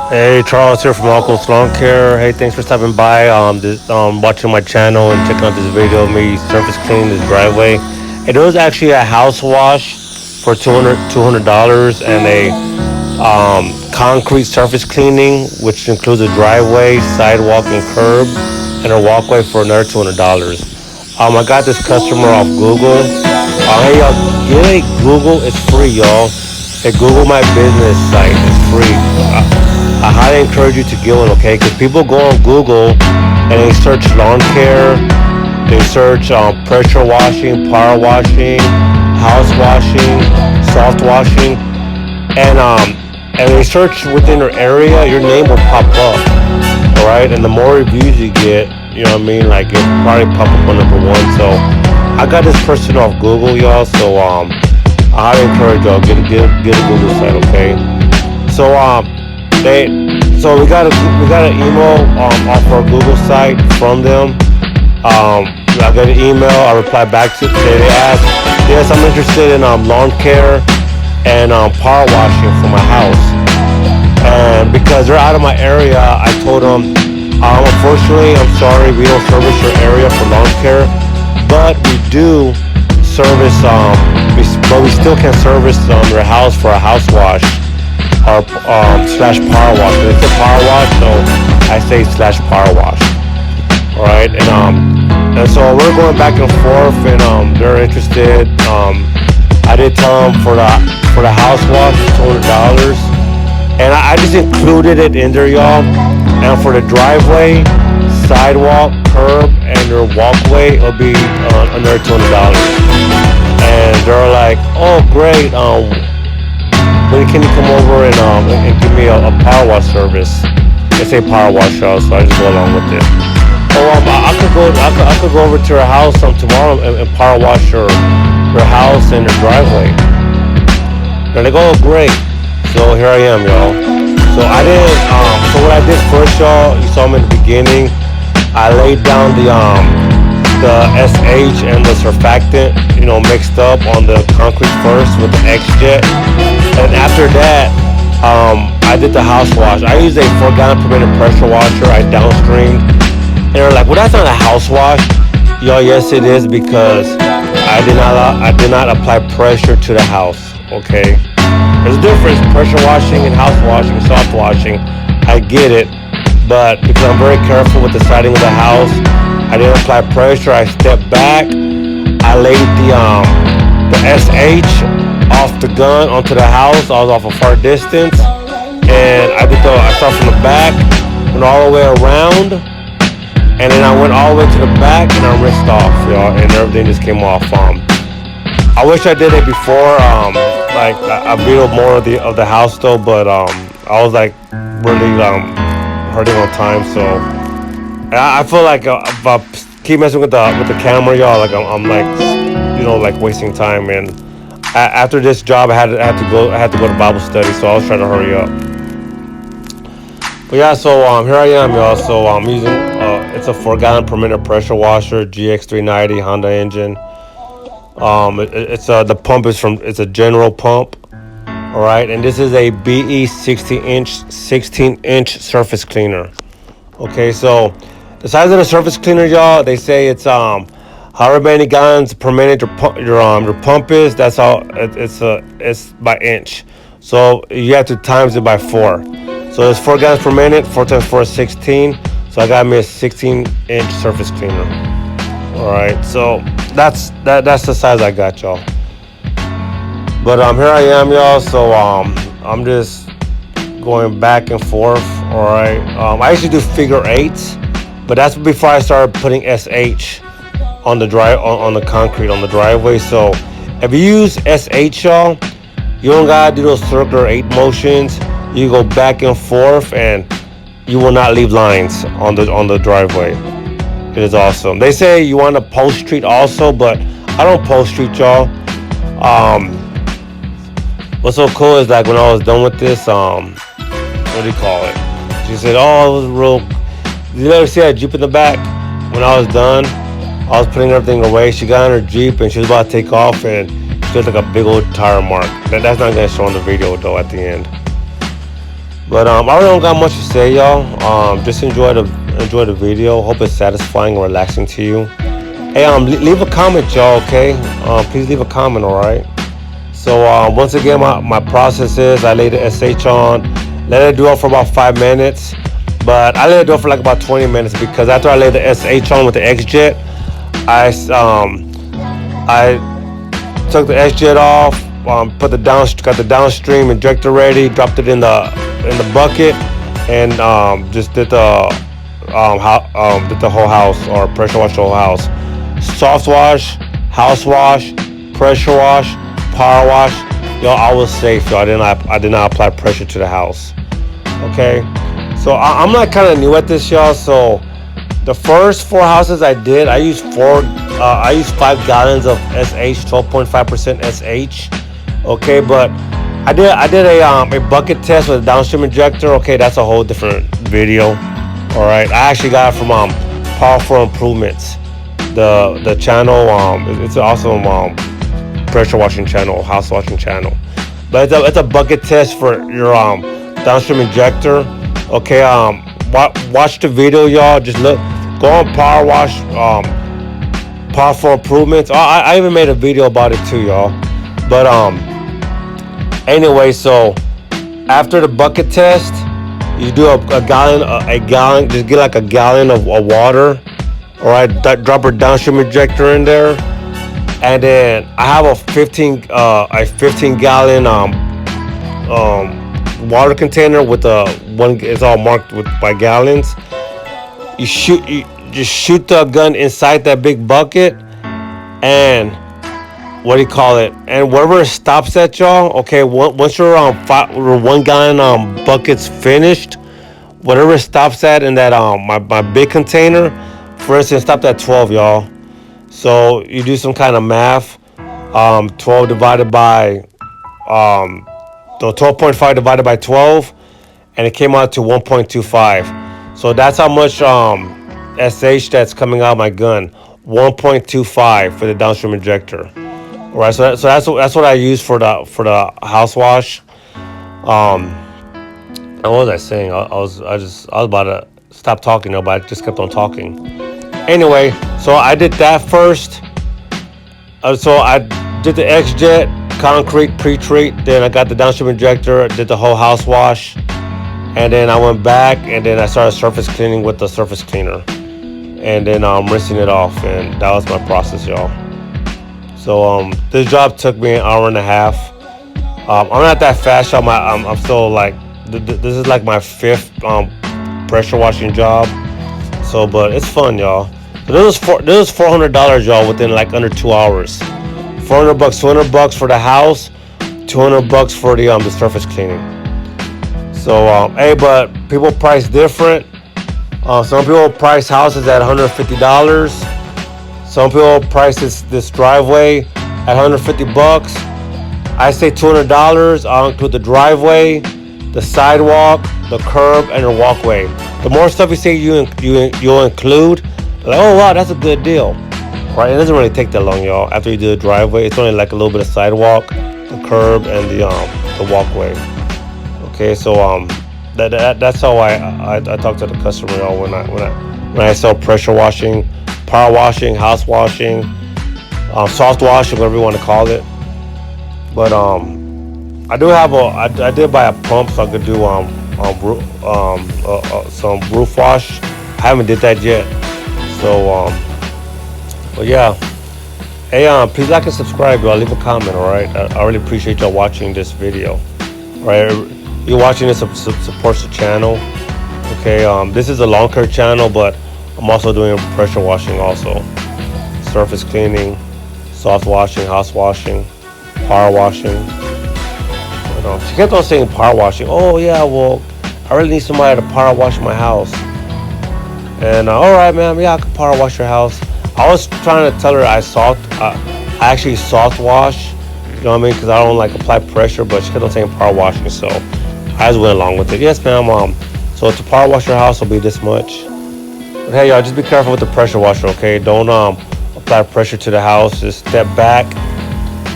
Hey, Charles here from AllCoastLawncare. Hey, thanks for stopping by. Watching my channel and checking out this video of me surface cleaning this driveway. It was actually a house wash for $200 and a concrete surface cleaning, which includes a driveway, sidewalk, and curb, and a walkway for another $200. I got this customer off Google. Hey, y'all, get a Google. It's free, y'all. Hey, Google my business site. It's free. I highly encourage you to get one, okay? Because people go on Google and they search lawn care, they search pressure washing, power washing, house washing, soft washing, and they search within your area, your name will pop up, all right? And the more reviews you get, you know what I mean? Like it probably pop up on number one. So I got this person off Google, y'all. So I highly encourage y'all get a Google site, okay? So we got an email off our Google site from them. I got an email. I replied back to they asked, yes, I'm interested in lawn care and power washing for my house. And because they're out of my area, I told them, unfortunately, I'm sorry, we don't service your area for lawn care, but we do service, but we still can service your house for a house wash. Or slash power wash. It's a power wash, so I say slash power wash. All right, and so we're going back and forth, and they're interested. I did tell them for the house wash it's $200, and I just included it in there, y'all. And for the driveway, sidewalk, curb, and your walkway, it'll be another $200. And they're like, oh great. When can you come over and give me a power wash service? They say power wash, y'all, so I just go along with it. Oh, I could go over to your house tomorrow and power wash your house and your driveway. And they go, oh, great. So here I am, y'all. So so what I did first, y'all, you saw me in the beginning. I laid down the SH and the surfactant, mixed up on the concrete first with the XJET. And after that, I did the house wash. I used a 4-gallon per minute pressure washer. I downstreamed. And they're like, well, that's not a house wash. Yo, yes, it is, because I did not apply pressure to the house, okay? There's a difference, pressure washing and house washing, soft washing. I get it, but because I'm very careful with the siding of the house, I didn't apply pressure. I stepped back. I laid the SH off the gun onto the house. I was off a far distance, and I started from the back, went all the way around, and then I went all the way to the back, and I rinsed off, y'all, and everything just came off. I wish I did it before, like I videoed more of the house though, but I was like really hurting on time, so I feel like if I keep messing with the camera, y'all, like I'm like, like wasting time. And after this job, I had to go to Bible study, so I was trying to hurry up. But yeah, so here I am, y'all. So I'm using it's a 4-gallon per minute pressure washer, GX390 Honda engine. It's the pump is it's a general pump, all right. And this is a BE 16-inch surface cleaner. Okay, so the size of the surface cleaner, y'all, they say it's however many gallons per minute your pump is. That's how it's by inch. So you have to times it by 4. So it's 4 gallons per minute. 4 times 4 is 16. So I got me a 16-inch surface cleaner. All right. So that's the size I got, y'all. But here I am, y'all. So I'm just going back and forth. All right. I usually do figure 8s, but that's before I started putting SH on the concrete on the driveway. So if you use SH, y'all, you don't gotta do those circular 8 motions. You go back and forth, and you will not leave lines on the driveway. It is awesome. They say you want to post treat also, but I don't post treat, y'all. What's so cool is like when I was done with this, what do you call it? She said, "Oh, it was real." You ever see that Jeep in the back? When I was done, I was putting everything away. She got in her Jeep and she was about to take off, and she had like a big old tire mark. That's not gonna show on the video though at the end. But I really don't got much to say, y'all. Just enjoy the video. Hope it's satisfying and relaxing to you. Hey, leave a comment, y'all. Okay, please leave a comment. All right. So once again, my process is I lay the SH on, let it do it for about 5 minutes, but I let it do it for like about 20 minutes because after I lay the SH on with the XJET, I took the XJET off, got the downstream injector ready, dropped it in the bucket, and just did the whole house, or pressure wash the whole house. Soft wash, house wash, pressure wash, power wash. Y'all, I was safe, y'all. I did not apply pressure to the house. Okay, so I'm not kind of new at this, y'all. So the first 4 houses I did, I used 5 gallons of SH, 12.5% SH. Okay, but I did a bucket test with a downstream injector. Okay, that's a whole different video. All right, I actually got it from Powerful Improvements, the channel. It's an awesome pressure washing channel, house washing channel. But it's a bucket test for your downstream injector. Okay, watch the video, y'all. Just go on Power Wash, Powerful Improvements. I even made a video about it too, y'all. But anyway, so after the bucket test, you do a gallon. Just get like a gallon of water. All right, drop a downstream injector in there, and then I have a 15 gallon water container with one. It's all marked by gallons. You just shoot the gun inside that big bucket, and what do you call it? And wherever it stops at, y'all. Okay, once your 1 gallon bucket's finished, whatever it stops at in that my big container, for instance, stopped at 12, y'all. So you do some kind of math. 12 divided by 12.5 divided by 12, and it came out to 1.25. So that's how much SH that's coming out of my gun. 1.25 for the downstream injector. All right, so that's what I use for the house wash. What was I saying? I was about to stop talking, but I just kept on talking. Anyway, so I did that first. So I did the XJET, concrete, pre-treat. Then I got the downstream injector, did the whole house wash. And then I went back, and then I started surface cleaning with the surface cleaner. And then rinsing it off. And that was my process, y'all. So this job took me an hour and a half. I'm not that fast, y'all. I'm still like, this is like my 5th pressure washing job. So, but it's fun, y'all. So this was $400, y'all, within like under 2 hours. $400, $200 for the house, $200 for the surface cleaning. So, hey, but people price different. Some people price houses at $150. Some people price this driveway at $150. I say $200. I'll include the driveway, the sidewalk, the curb, and the walkway. The more stuff you say you'll include, like, oh wow, that's a good deal, right? It doesn't really take that long, y'all. After you do the driveway, it's only like a little bit of sidewalk, the curb, and the walkway. Okay, so that's how I talk to the customer, y'all, when I sell pressure washing, power washing, house washing, soft washing, whatever you want to call it. But I did buy a pump so I could do some roof wash. I haven't did that yet. So but yeah. Hey, please like and subscribe, y'all. Leave a comment, all right? I really appreciate y'all watching this video. All right, you're watching this supports the channel. Okay, this is a Lawncare channel, but I'm also doing pressure washing also, surface cleaning, soft washing, house washing, power washing. She kept on saying power washing. Oh yeah, well, I really need somebody to power wash my house. And all right, ma'am, yeah, I can power wash your house. I was trying to tell her I actually soft wash. You know what I mean? Because I don't like apply pressure, but she kept on saying power washing, so I just went along with it. Yes, ma'am. So to power wash your house will be this much. But hey, y'all, just be careful with the pressure washer, okay? Don't apply pressure to the house. Just step back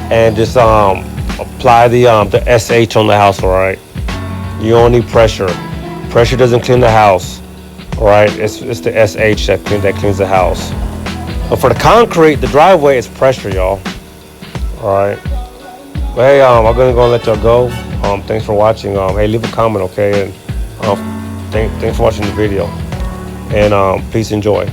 and just apply the SH on the house, all right? You don't need pressure. Pressure doesn't clean the house. All right, it's the SH that cleans the house. But for the concrete, the driveway, it's pressure, y'all. All right. But hey, I'm gonna go and let y'all go. Thanks for watching. Hey, leave a comment, okay? And thanks for watching the video. And please enjoy.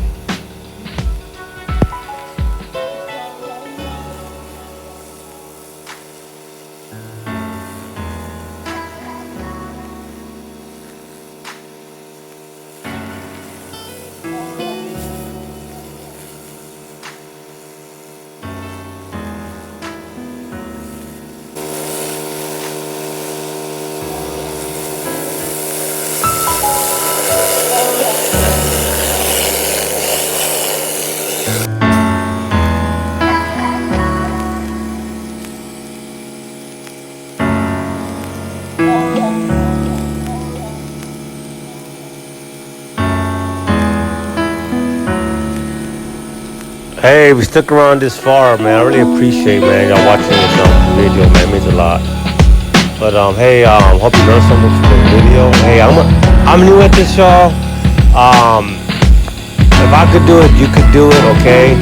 Hey, we stuck around this far, man. I really appreciate, man, y'all watching this video, man. It means a lot. But hey, hope you learned something from this video. Hey, I'm new at this, y'all. If I could do it, you could do it, okay?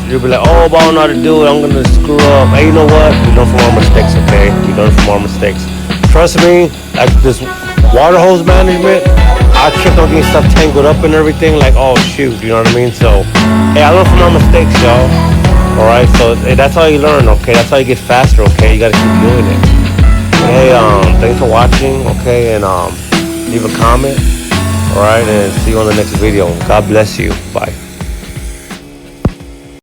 You'll be like, oh, if I don't know how to do it, I'm gonna screw up. Hey, you know what? We learn from our mistakes, okay? We learn from our mistakes. Trust me, like this water hose management, I kept on getting stuff tangled up and everything, like, oh shoot, you know what I mean? So, hey, I learned from our mistakes, y'all. Alright, so hey, that's how you learn, okay? That's how you get faster, okay? You gotta keep doing it. Hey, thanks for watching, okay? And leave a comment, alright? And see you on the next video. God bless you. Bye.